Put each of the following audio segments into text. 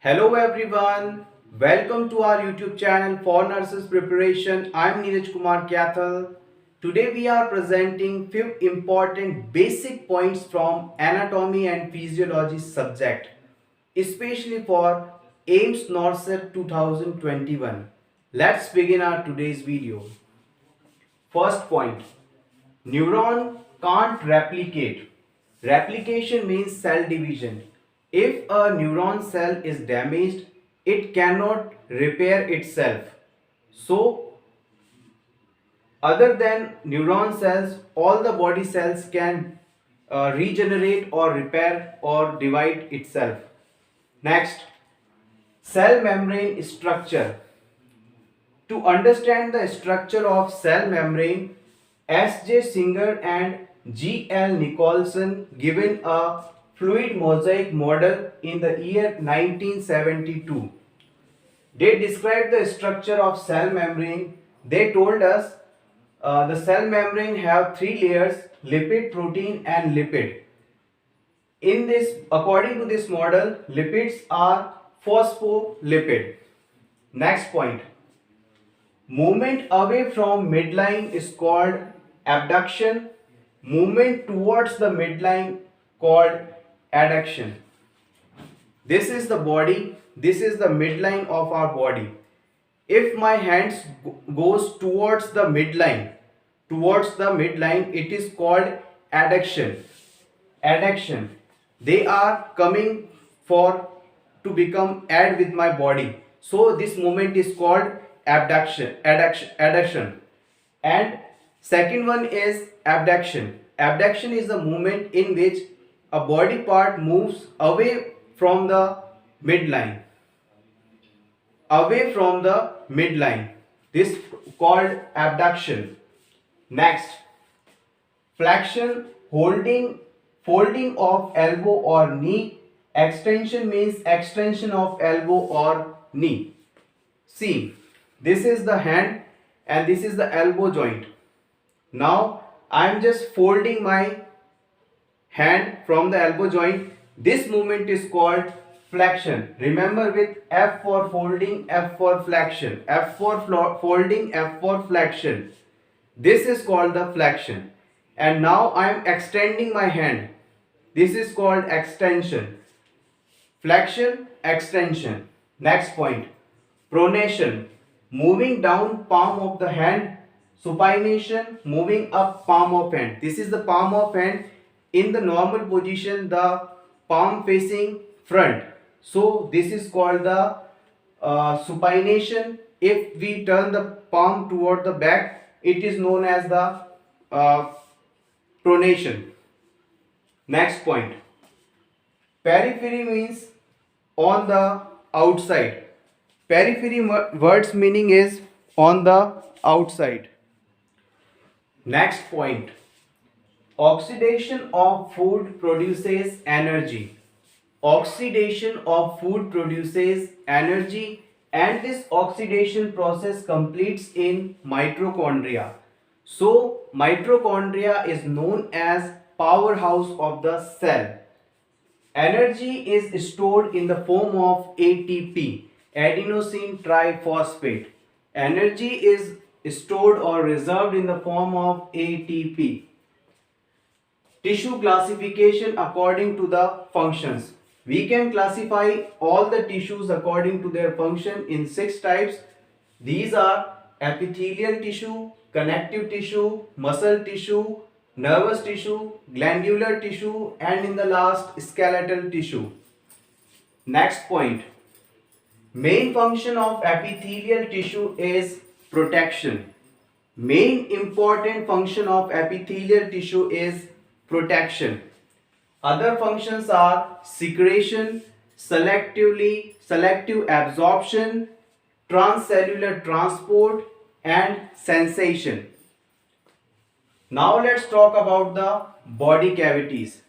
Hello everyone, welcome to our YouTube channel for nurses preparation. I am Neeraj Kumar Kaithal. Today we are presenting few important basic points from anatomy and physiology subject, especially for Aims norcet 2021. Let's begin our today's video. First point, neuron can't replicate. Replication means cell division. If a neuron cell is damaged, it cannot repair itself. So, other than neuron cells, all the body cells can regenerate or repair or divide itself. Next, cell membrane structure. To understand the structure of cell membrane, S.J. Singer and G.L. Nicholson given a fluid mosaic model in the year 1972. They described the structure of cell membrane. They told us the cell membrane have three layers: lipid, protein and lipid. In this, according to this model, lipids are phospholipid. Next point. Movement away from midline is called abduction. Movement towards the midline called adduction. This is the body. This is the midline of our body. If my hands goes towards the midline, it is called adduction. Adduction. They are coming for to become add with my body. So this movement is called adduction. And second one is abduction. Abduction is the movement in which a body part moves away from the midline. This called abduction. Next, flexion, folding of elbow or knee. Extension means extension of elbow or knee. See, this is the hand and this is the elbow joint. Now I am just folding my hand from the elbow joint. This movement is called flexion. Remember, with F for folding, F for flexion. F for folding, F for flexion. This is called the flexion. And now I am extending my hand. This is called extension. Flexion, extension. Next point, pronation, moving down palm of the hand. Supination, moving up palm of hand. This is the palm of hand. In the normal position, the palm facing front. So this is called the supination. If we turn the palm toward the back, it is known as the pronation. Next point, periphery means on the outside. Periphery words meaning is on the outside. Next point, oxidation of food produces energy. Oxidation of food produces energy, and this oxidation process completes in mitochondria. So mitochondria is known as powerhouse of the cell. Energy is stored in the form of ATP, adenosine triphosphate. Energy is stored or reserved in the form of ATP. Tissue classification according to the functions. We can classify all the tissues according to their function in 6 types. These are epithelial tissue, connective tissue, muscle tissue, nervous tissue, glandular tissue, and in the last, skeletal tissue. Next point, main function of epithelial tissue is protection. Main important function of epithelial tissue is protection. Other functions are secretion, selective absorption, transcellular transport, and sensation. Now let's talk about the body cavities.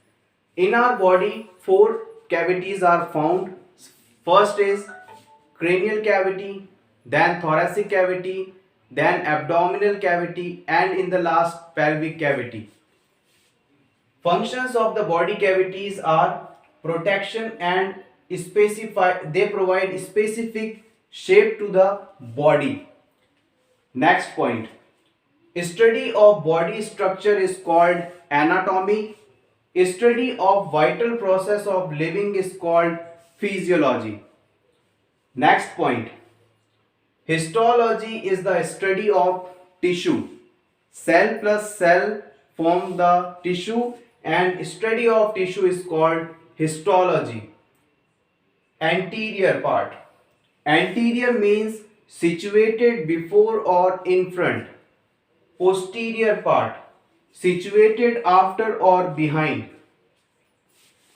In our body, 4 cavities are found. First is cranial cavity, then thoracic cavity, then abdominal cavity, and in the last, pelvic cavity. Functions of the body cavities are protection and provide specific shape to the body. Next point. Study of body structure is called anatomy. Study of vital process of living is called physiology. Next point. Histology is the study of tissue. Cell plus cell form the tissue, and study of tissue is called histology. Anterior part. Anterior means situated before or in front. Posterior part, situated after or behind.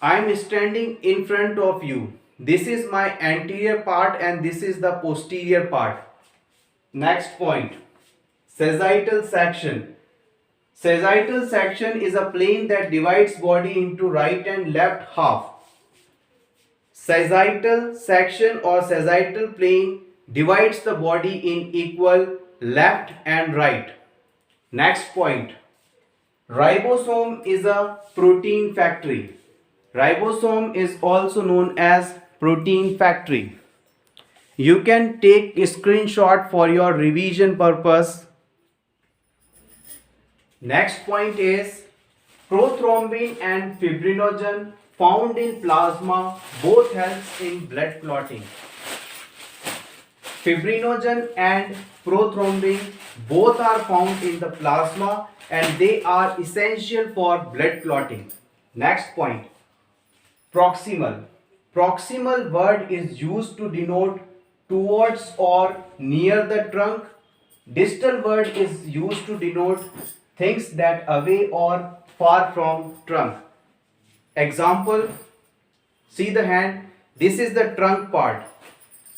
I am standing in front of you. This is my anterior part and this is the posterior part. Next point. Sagittal section. Sagittal section is a plane that divides body into right and left half. Sagittal section or sagittal plane divides the body in equal left and right. Next point. Ribosome is a protein factory. Ribosome is also known as protein factory. You can take a screenshot for your revision purpose. Next point is prothrombin and fibrinogen found in plasma both helps in blood clotting. Fibrinogen and prothrombin both are found in the plasma and they are essential for blood clotting. Next point. Proximal. Proximal word is used to denote towards or near the trunk. Distal word is used to denote things that away or far from trunk. Example, see the hand, this is the trunk part.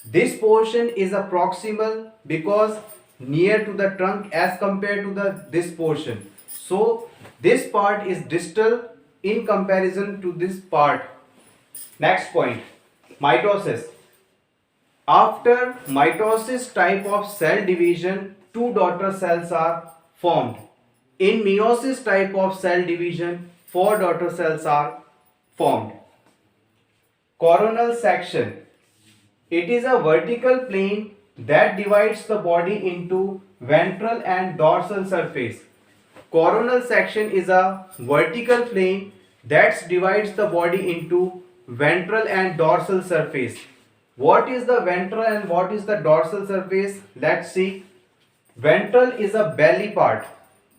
This portion is a proximal because near to the trunk as compared to this portion. So this part is distal in comparison to this part. Next point, mitosis. After mitosis type of cell division, two daughter cells are formed. In meiosis type of cell division, four daughter cells are formed. Coronal section. It is a vertical plane that divides the body into ventral and dorsal surface. Coronal section is a vertical plane that divides the body into ventral and dorsal surface. What is the ventral and what is the dorsal surface? Let's see. Ventral is a belly part.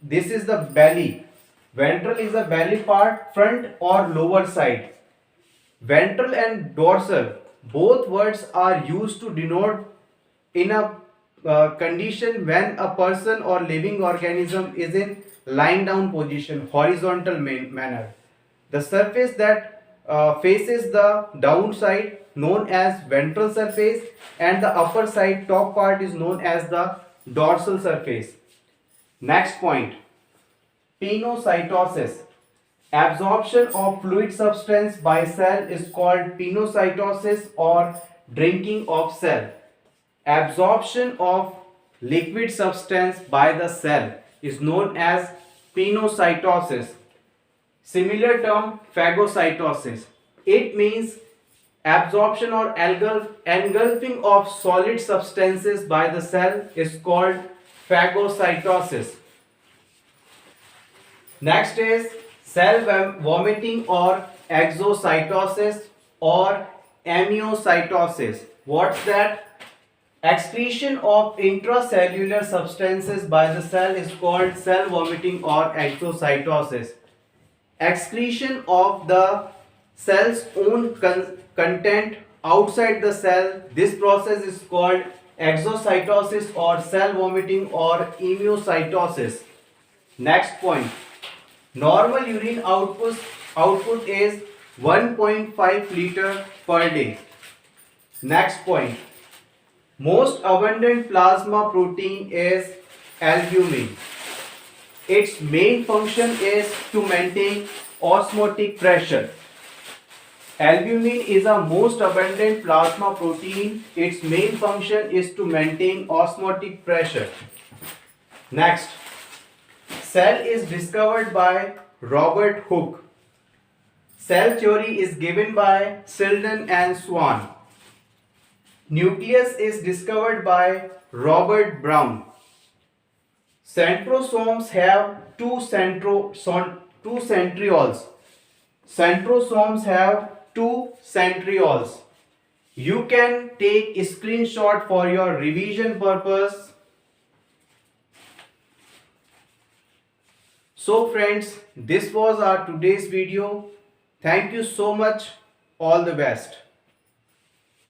This is the belly. Ventral is a belly part, front or lower side. Ventral and dorsal, both words are used to denote in a condition when a person or living organism is in lying down position, horizontal manner. The surface that faces the downside known as ventral surface and the upper side top part is known as the dorsal surface. Next point, pinocytosis. Absorption of fluid substance by cell is called pinocytosis or drinking of cell. Absorption of liquid substance by the cell is known as pinocytosis. Similar term, phagocytosis. It means absorption or engulfing of solid substances by the cell is called phagocytosis. Next is cell vomiting or exocytosis or amniocytosis. What's that? Excretion of intracellular substances by the cell is called cell vomiting or exocytosis. Excretion of the cell's own content outside the cell, this process is called exocytosis or cell vomiting or amniocytosis. Next point, normal urine output is 1.5 liter per day. Next point, most abundant plasma protein is albumin. Its main function is to maintain osmotic pressure. Albumin is a most abundant plasma protein. Its main function is to maintain osmotic pressure. Next, cell is discovered by Robert Hooke. Cell theory is given by Sheldon and Swan. Nucleus is discovered by Robert Brown. Centrosomes have two centrioles. Centrosomes have two centrioles. You can take a screenshot for your revision purpose. So friends, this was our today's video. Thank you so much. All the best.